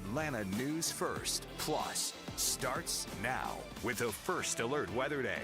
Atlanta News First Plus starts now with the First Alert Weather Day.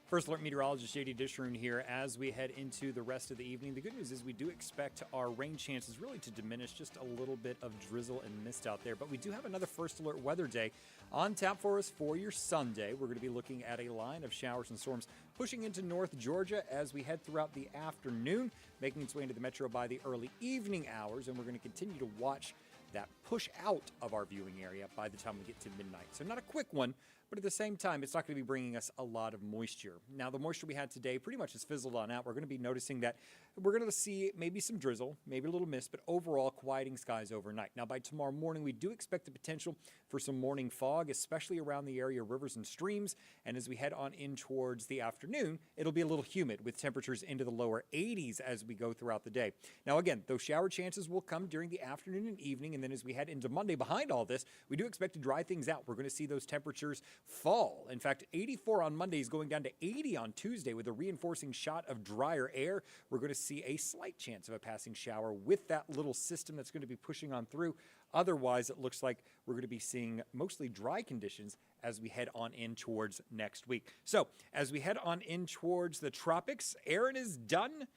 First Alert meteorologist J.D. Dishroon here as we head into the rest of the evening. The good news is we do expect our rain chances really to diminish, just a little bit of drizzle and mist out there. But we do have another First Alert weather day on tap for us for your Sunday. We're going to be looking at a line of showers and storms pushing into North Georgia as we head throughout the afternoon, making its way into the metro by the early evening hours. And we're going to continue to watch that push out of our viewing area by the time we get to midnight. So not a quick one, but at the same time, it's not going to be bringing us a lot of moisture. Now, the moisture we had today pretty much has fizzled on out. We're going to be noticing that we're going to see maybe some drizzle, maybe a little mist, but overall quieting skies overnight. Now, by tomorrow morning, we do expect the potential for some morning fog, especially around the area of rivers and streams. And as we head on in towards the afternoon, it'll be a little humid with temperatures into the lower 80s as we go throughout the day. Now, again, those shower chances will come during the afternoon and evening. And then as we head into Monday behind all this, we do expect to dry things out. We're going to see those temperatures fall. In fact, 84 on Monday is going down to 80 on Tuesday with a reinforcing shot of drier air. We're going to see a slight chance of a passing shower with that little system that's going to be pushing on through. Otherwise, it looks like we're going to be seeing mostly dry conditions as we head on in towards next week. So as we head on in towards the tropics, Aaron is done.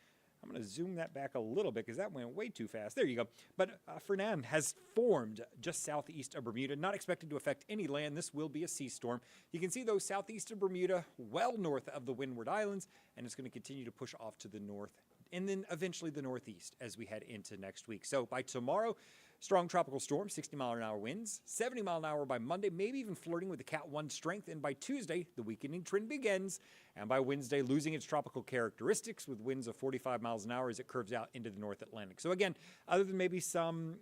I'm going to zoom that back a little bit because that went way too fast. There you go. But Fernand has formed just southeast of Bermuda, not expected to affect any land. This will be a sea storm. You can see those southeast of Bermuda, well north of the Windward Islands, and it's going to continue to push off to the north and then eventually the northeast as we head into next week. So by tomorrow, strong tropical storm, 60-mile-an-hour winds, 70-mile-an-hour by Monday, maybe even flirting with the Cat 1 strength. And by Tuesday, the weakening trend begins. And by Wednesday, losing its tropical characteristics with winds of 45 miles an hour as it curves out into the North Atlantic. So again, other than maybe some,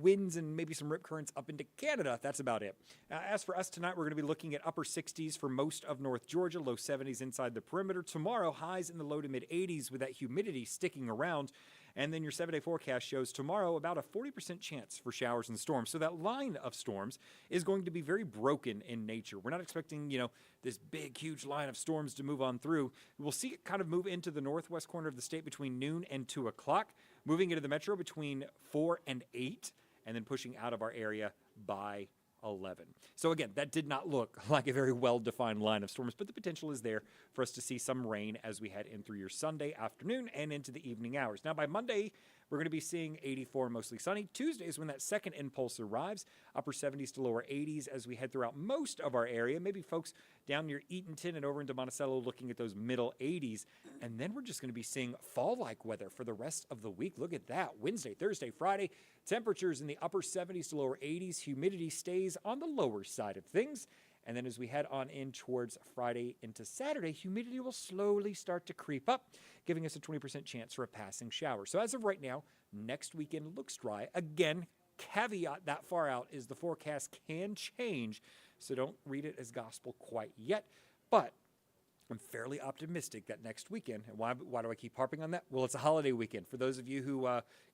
winds and maybe some rip currents up into Canada, that's about it. As for us tonight, we're going to be looking at upper 60s for most of North Georgia, low 70s inside the perimeter. Tomorrow, highs in the low to mid 80s with that humidity sticking around. And then your 7-day forecast shows tomorrow about a 40% chance for showers and storms. So that line of storms is going to be very broken in nature. We're not expecting, this big, huge line of storms to move on through. We'll see it kind of move into the northwest corner of the state between noon and 2 o'clock, moving into the metro between 4 and 8, and then pushing out of our area by 11. So again, that did not look like a very well-defined line of storms, but the potential is there for us to see some rain as we head in through your Sunday afternoon and into the evening hours. Now, by Monday, we're going to be seeing 84, mostly sunny. Tuesday is when that second impulse arrives, upper 70s to lower 80s as we head throughout most of our area. Maybe folks down near Eatonton and over into Monticello looking at those middle 80s. And then we're just going to be seeing fall-like weather for the rest of the week. Look at that. Wednesday, Thursday, Friday, temperatures in the upper 70s to lower 80s. Humidity stays on the lower side of things. And then as we head on in towards Friday into Saturday, humidity will slowly start to creep up, giving us a 20% chance for a passing shower. So as of right now, next weekend looks dry. Again, caveat that far out is the forecast can change, so don't read it as gospel quite yet. But I'm fairly optimistic that next weekend, and why do I keep harping on that? Well, it's a holiday weekend. For those of you who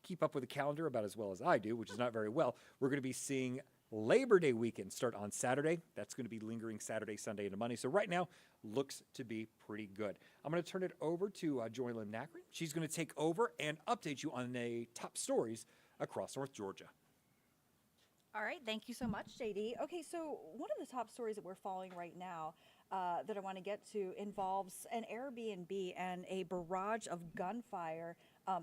keep up with the calendar about as well as I do, which is not very well, we're going to be seeing Labor Day weekend start on Saturday. That's going to be lingering Saturday, Sunday into Monday. So right now, looks to be pretty good. I'm going to turn it over to Joylyn Nacrin. She's going to take over and update you on the top stories across North Georgia. All right, thank you so much, JD. Okay, so one of the top stories that we're following right now that I want to get to involves an Airbnb and a barrage of gunfire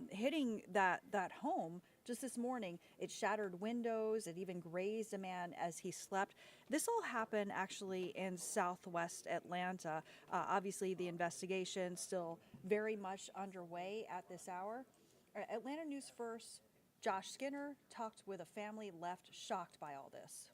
hitting that home just this morning. It shattered windows. It even grazed a man as he slept. This all happened actually in Southwest Atlanta. Obviously, the investigation still very much underway at this hour. Atlanta News First, Josh Skinner talked with a family left shocked by all this.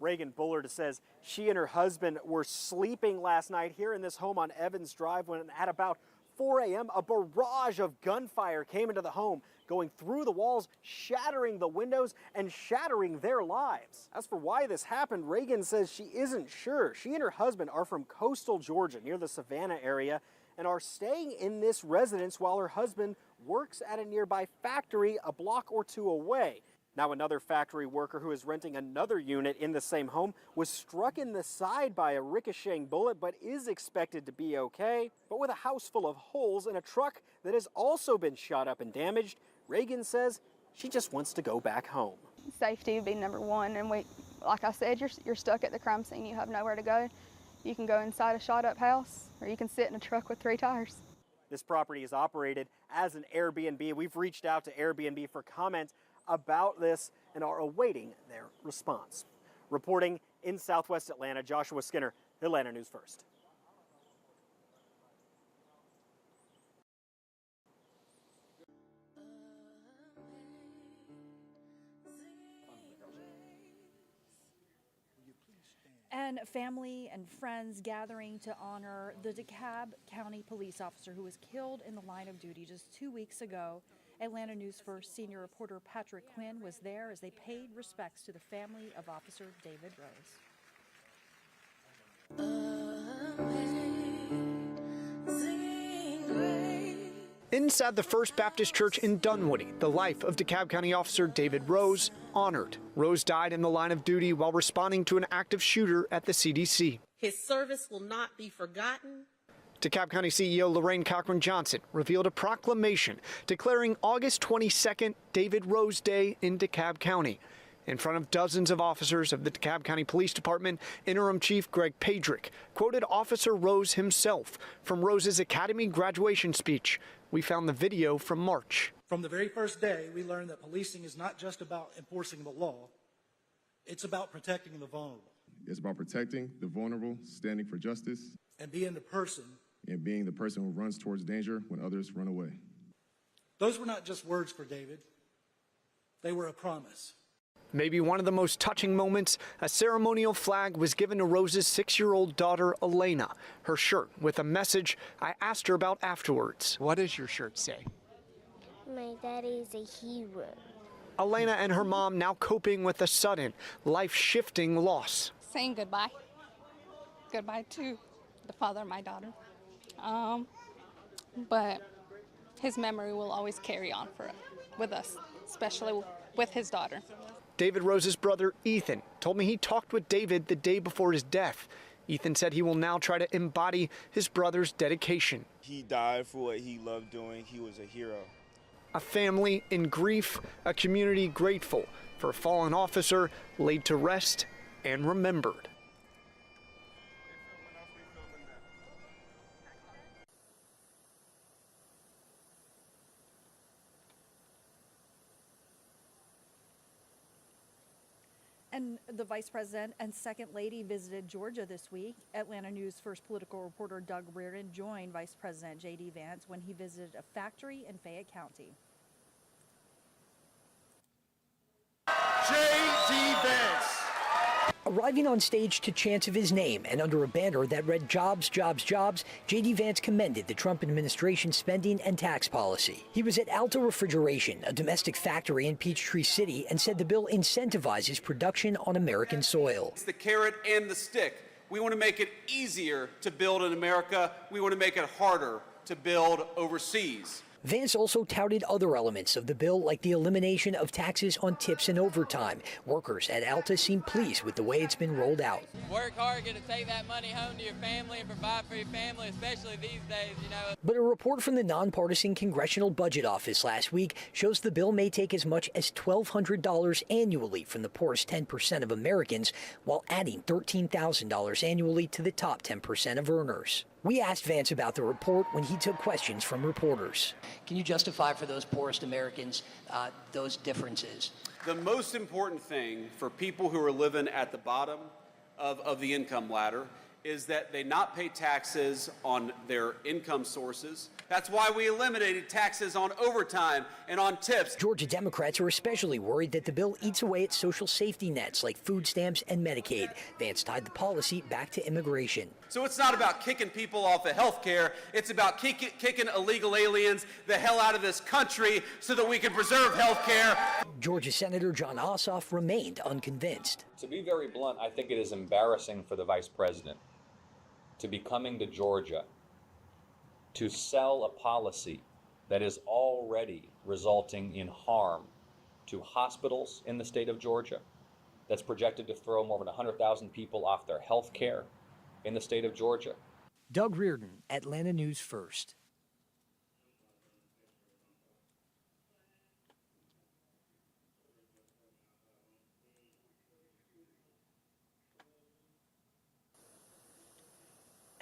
Reagan Bullard says she and her husband were sleeping last night here in this home on Evans Drive when at about 4 a.m. a barrage of gunfire came into the home, going through the walls, shattering the windows, and shattering their lives. As for why this happened, Reagan says she isn't sure. She and her husband are from coastal Georgia, near the Savannah area, and are staying in this residence while her husband works at a nearby factory a block or two away. Now another factory worker who is renting another unit in the same home was struck in the side by a ricocheting bullet but is expected to be okay. But with a house full of holes and a truck that has also been shot up and damaged, Reagan says She just wants to go back home. Safety would be number one, and like I said, you're stuck at the crime scene. You have nowhere to go. You can go inside a shot-up house, or you can sit in a truck with 3 tires. This property is operated as an Airbnb. We've reached out to Airbnb for comment about this and are awaiting their response. Reporting in Southwest Atlanta, Joshua Skinner, Atlanta News First. And family and friends gathering to honor the DeKalb County police officer who was killed in the line of duty just 2 weeks ago. Atlanta News First senior reporter Patrick Quinn was there as they paid respects to the family of Officer David Rose. Inside the First Baptist Church in Dunwoody, the life of DeKalb County Officer David Rose honored. Rose died in the line of duty while responding to an active shooter at the CDC. His service will not be forgotten. DeKalb County CEO Lorraine Cochran Johnson revealed a proclamation declaring August 22nd David Rose Day in DeKalb County. In front of dozens of officers of the DeKalb County Police Department, Interim Chief Greg Padrick quoted Officer Rose himself from Rose's Academy graduation speech. We found the video from March. From the very first day, we learned that policing is not just about enforcing the law, it's about protecting the vulnerable. It's about protecting the vulnerable, standing for justice, and being the person who runs towards danger when others run away. Those were not just words for David, they were a promise. Maybe one of the most touching moments, a ceremonial flag was given to Rose's 6-year-old daughter, Elena. Her shirt with a message I asked her about afterwards. What does your shirt say? My daddy's a hero. Elena and her mom now coping with a sudden, life-shifting loss. Saying goodbye. Goodbye to the father of my daughter. But his memory will always carry on with us, especially with his daughter. David Rose's brother, Ethan, told me he talked with David the day before his death. Ethan said he will now try to embody his brother's dedication. He died for what he loved doing. He was a hero. A family in grief, a community grateful for a fallen officer laid to rest and remembered. And the Vice President and Second Lady visited Georgia this week. Atlanta News First political reporter Doug Reardon joined Vice President J.D. Vance when he visited a factory in Fayette County. J.D. Vance. Arriving on stage to chants of his name and under a banner that read "Jobs, Jobs, Jobs," J.D. Vance commended the Trump administration's spending and tax policy. He was at Alta Refrigeration, a domestic factory in Peachtree City, and said the bill incentivizes production on American soil. It's the carrot and the stick. We want to make it easier to build in America. We want to make it harder to build overseas. Vance also touted other elements of the bill, like the elimination of taxes on tips and overtime. Workers at Alta seem pleased with the way it's been rolled out. Work hard, get to take that money home to your family and provide for your family, especially these days, you know. But a report from the nonpartisan Congressional Budget Office last week shows the bill may take as much as $1,200 annually from the poorest 10% of Americans, while adding $13,000 annually to the top 10% of earners. We asked Vance about the report when he took questions from reporters. Can you justify for those poorest Americans those differences? The most important thing for people who are living at the bottom of the income ladder is that they not pay taxes on their income sources. That's why we eliminated taxes on overtime and on tips. Georgia Democrats are especially worried that the bill eats away at social safety nets like food stamps and Medicaid. Vance tied the policy back to immigration. So it's not about kicking people off of health care. It's about kicking illegal aliens the hell out of this country so that we can preserve health care. Georgia Senator John Ossoff remained unconvinced. To be very blunt, I think it is embarrassing for the vice president to be coming to Georgia to sell a policy that is already resulting in harm to hospitals in the state of Georgia, that's projected to throw more than 100,000 people off their health care in the state of Georgia. Doug Reardon, Atlanta News First.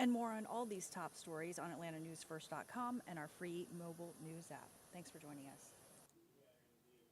And more on all these top stories on AtlantaNewsFirst.com and our free mobile news app. Thanks for joining us.